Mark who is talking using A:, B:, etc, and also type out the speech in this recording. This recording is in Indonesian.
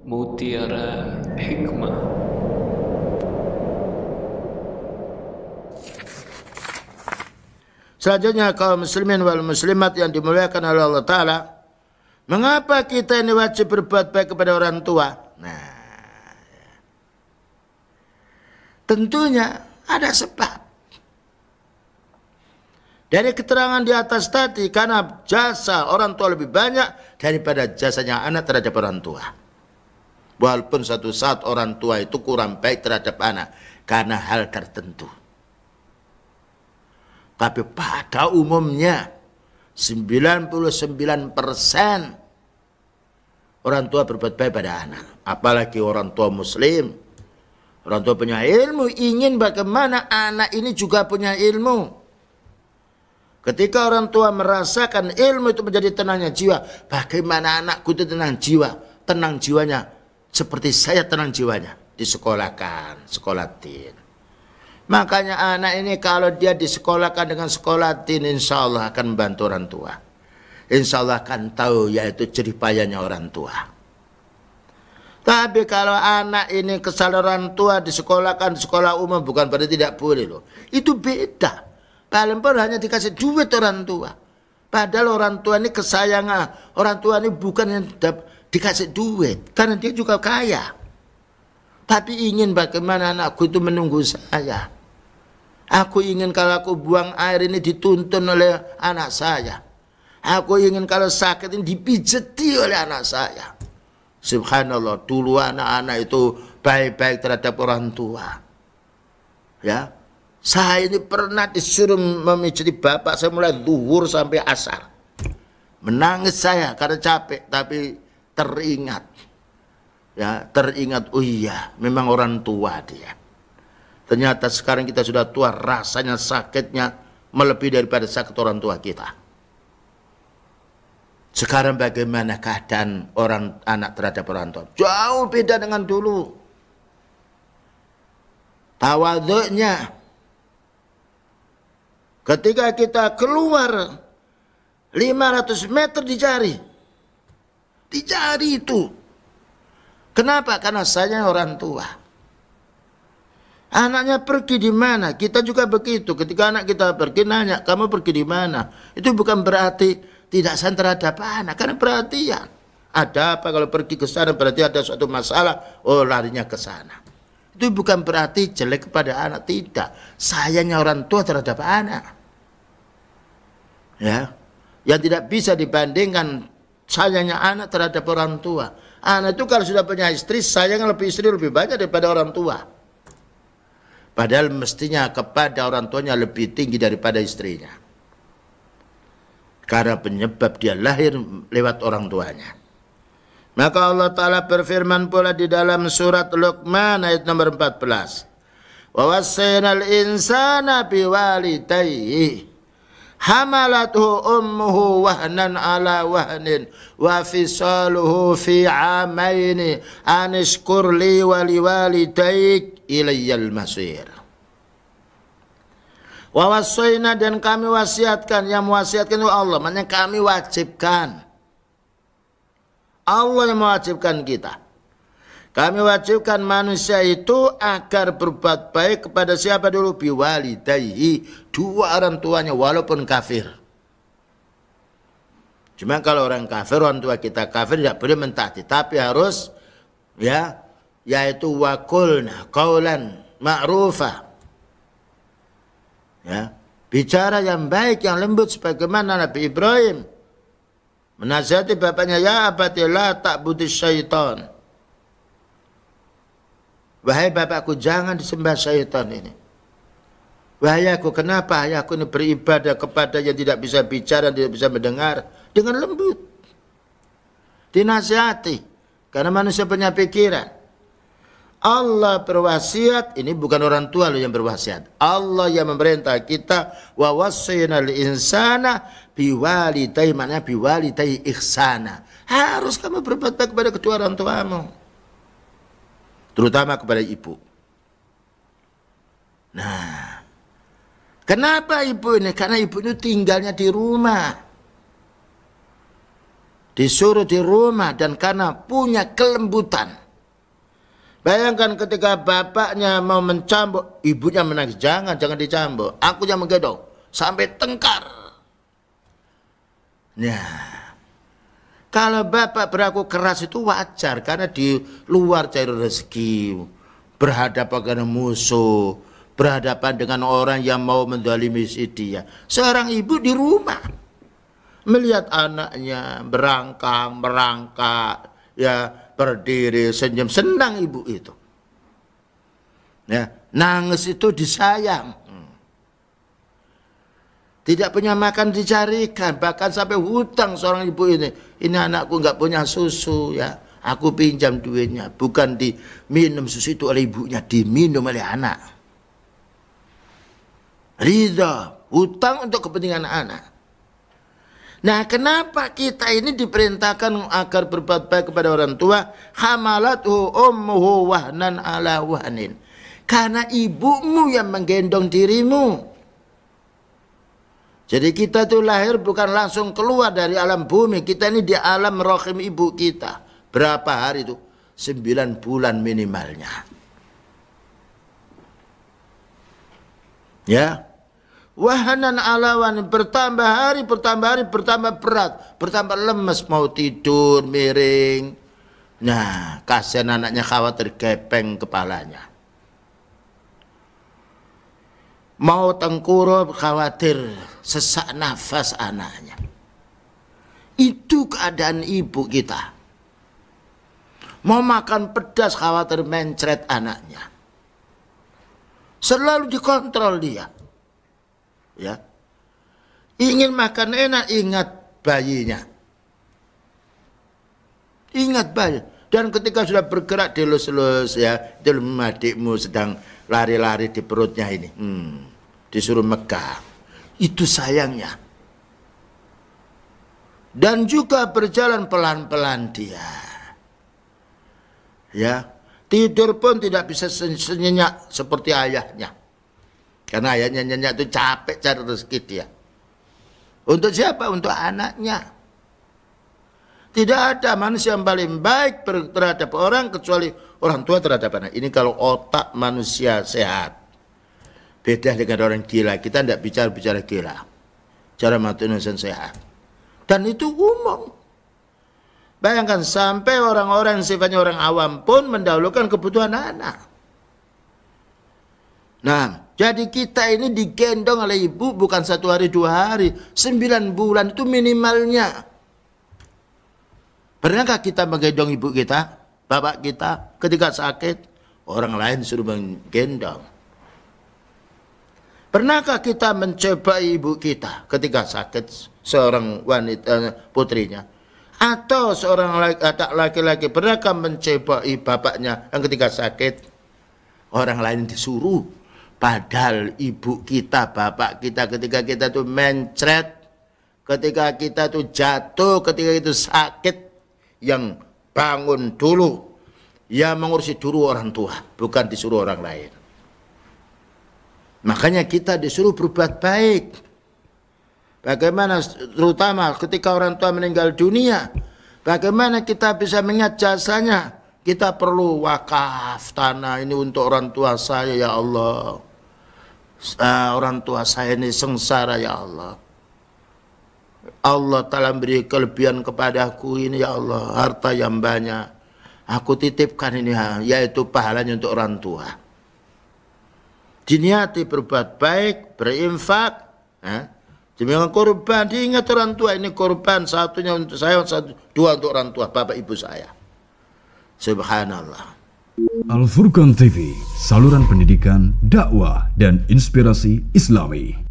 A: Mutiara Hikmah.
B: Selanjutnya kaum muslimin wal muslimat yang dimuliakan oleh Allah Ta'ala, mengapa kita ini wajib berbuat baik kepada orang tua? Nah, tentunya ada sebab. Dari keterangan di atas tadi, karena jasa orang tua lebih banyak daripada jasanya anak terhadap orang tua. Walaupun suatu saat orang tua itu kurang baik terhadap anak karena hal tertentu. Tapi pada umumnya 99% orang tua berbuat baik pada anak. Apalagi orang tua muslim. Orang tua punya ilmu, ingin bagaimana anak ini juga punya ilmu. Ketika orang tua merasakan ilmu itu menjadi tenangnya jiwa, bagaimana anakku itu tenang jiwa, tenang jiwanya seperti saya tenang jiwanya, disekolahkan, sekolah tin. Makanya anak ini kalau dia disekolahkan dengan sekolah tin, insya Allah akan membantu orang tua. Insya Allah akan tahu yaitu jerih payahnya orang tua. Tapi kalau anak ini kesalahan orang tua disekolahkan di sekolah umum, bukan berarti tidak boleh loh. Itu beda. Paling hanya dikasih duit orang tua. Padahal orang tua ini kesayangan. Orang tua ini bukan yang dikasih duit, karena dia juga kaya. Tapi ingin bagaimana anakku itu menunggu saya. Aku ingin kalau aku buang air ini dituntun oleh anak saya. Aku ingin kalau sakit ini dipijeti oleh anak saya. Subhanallah, dulu anak-anak itu baik-baik terhadap orang tua. Ya, saya ini pernah disuruh memijeti bapak saya mulai zuhur sampai asar. Menangis saya karena capek, tapi teringat, ya teringat, oh iya memang orang tua dia. Ternyata sekarang kita sudah tua, rasanya sakitnya melebihi daripada sakit orang tua kita. Sekarang bagaimana keadaan orang anak terhadap orang tua? Jauh beda dengan dulu. Tawaduknya, ketika kita keluar 500 meter dicari itu. Kenapa? Karena saya orang tua. Anaknya pergi di mana? Kita juga begitu. Ketika anak kita pergi nanya, kamu pergi di mana? Itu bukan berarti tidak sayang terhadap anak, karena perhatian. Ada apa kalau pergi ke sana? Berarti ada suatu masalah. Oh, larinya ke sana. Itu bukan berarti jelek kepada anak, tidak. Sayangnya orang tua terhadap anak. Ya, yang tidak bisa dibandingkan sayangnya anak terhadap orang tua. Anak itu kalau sudah punya istri, sayang istri lebih banyak daripada orang tua. Padahal mestinya kepada orang tuanya lebih tinggi daripada istrinya. Karena penyebab dia lahir lewat orang tuanya. Maka Allah Ta'ala berfirman pula di dalam surat Luqman ayat nomor 14. Wa wassaynal insana biwalidayhi hamalathu ummuhu wahnan ala wahnin wa fisaluhu fi amaini anishkur li wa liwalidayk ilayyal masir. Wa wassayna, dan kami wasiatkan, yang mewasiatkan itu Allah, maknanya kami wajibkan. Allah yang mewajibkan kita. Kami wajibkan manusia itu agar berbuat baik kepada siapa dulu? Biwalidayhi, dua orang tuanya walaupun kafir. Cuma kalau orang kafir, orang tua kita kafir, tidak boleh mentaati, tapi harus ya, yaitu waqulna qaulan ma'rufa. Ya, bicara yang baik, yang lembut, sebagaimana Nabi Ibrahim menasihati bapaknya, ya abati la ta'budis syaitan. Wahai bapakku, jangan disembah syaitan ini. Wahai aku, kenapa ayahku ini beribadah kepada yang tidak bisa bicara, tidak bisa mendengar? Dengan lembut dinasihati, karena manusia punya pikiran. Allah berwasiat, ini bukan orang tua loh yang berwasiat. Allah yang memerintah kita, wa wassaynal insana biwalidayhi, maknanya biwalidayhi ihsana. Harus kamu berbuat baik kepada kedua orang tuamu, terutama kepada ibu. Nah, kenapa ibu ini? Karena ibu ini tinggalnya di rumah. disuruh di rumah dan karena punya kelembutan. Bayangkan ketika bapaknya mau mencambuk, ibunya menangis, jangan dicambuk, aku yang menggendong sampai tengkar. Nah, kalau bapak berlaku keras itu wajar karena di luar cari rezeki, berhadapan dengan musuh, berhadapan dengan orang yang mau mendalimi dia. Seorang ibu di rumah melihat anaknya merangkak, ya berdiri, senyum, senang ibu itu. Ya, nangis itu disayang. Tidak punya makan dicarikan, bahkan sampai hutang seorang ibu ini. Ini anakku nggak punya susu ya, aku pinjam duitnya. Bukan diminum susu itu oleh ibunya, diminum oleh anak. Ridha, hutang untuk kepentingan anak. Nah, kenapa kita ini diperintahkan agar berbuat baik kepada orang tua? Hamalathu ummuhu wahnan ala wahnin. Karena ibumu yang menggendong dirimu. Jadi kita tuh lahir bukan langsung keluar dari alam bumi. Kita ini di alam rahim ibu kita. Berapa hari itu? 9 bulan minimalnya. Ya. Wahanan alawan, bertambah hari, bertambah berat, bertambah lemes, mau tidur, miring. Nah, kasihan anaknya, khawatir gepeng kepalanya. Mau tengkurap, khawatir sesak nafas anaknya. Itu keadaan ibu kita. Mau makan pedas, khawatir mencret anaknya. Selalu dikontrol dia. Ya, ingin makan enak, ingat bayinya, ingat bayi. Dan ketika sudah bergerak dilus-lus ya, adikmu sedang lari-lari di perutnya ini, disuruh megang, itu sayangnya. Dan juga berjalan pelan-pelan dia, ya, tidur pun tidak bisa senyenyak seperti ayahnya. Karena ayahnya nyenyak itu capek cari rezeki dia. Untuk siapa? Untuk anaknya. Tidak ada manusia yang paling baik terhadap orang kecuali orang tua terhadap anak. Ini kalau otak manusia sehat. Beda dengan orang gila. Kita tidak bicara gila. Cara manusia sehat. Dan itu umum. Bayangkan sampai orang-orang yang sifatnya orang awam pun mendahulukan kebutuhan anak. Nah, jadi kita ini digendong oleh ibu bukan 1 hari 2 hari, 9 bulan itu minimalnya. Pernahkah kita menggendong ibu kita, bapak kita ketika sakit? Orang lain suruh menggendong. Pernahkah kita mencoba ibu kita ketika sakit, seorang wanita putrinya? Atau seorang laki-laki pernahkah mencoba bapaknya yang ketika sakit? Orang lain disuruh. Padahal ibu kita, bapak kita ketika kita tuh mencret, ketika kita tuh jatuh, ketika itu sakit, yang bangun dulu, yang mengurusi dulu orang tua, bukan disuruh orang lain. Makanya kita disuruh berbuat baik. Bagaimana terutama ketika orang tua meninggal dunia, bagaimana kita bisa mengingat jasanya? Kita perlu wakaf tanah ini untuk orang tua saya ya Allah. Orang tua saya ini sengsara ya Allah. Allah telah beri kelebihan kepadaku ini ya Allah. Harta yang banyak. Aku titipkan ini yaitu pahalanya untuk orang tua. Diniati berbuat baik, berinfak. Demikian korban, diingat orang tua ini korban. Satunya untuk saya, dua untuk orang tua, bapak ibu saya. Subhanallah.
A: Al Furqan TV, saluran pendidikan, dakwah, dan inspirasi Islami.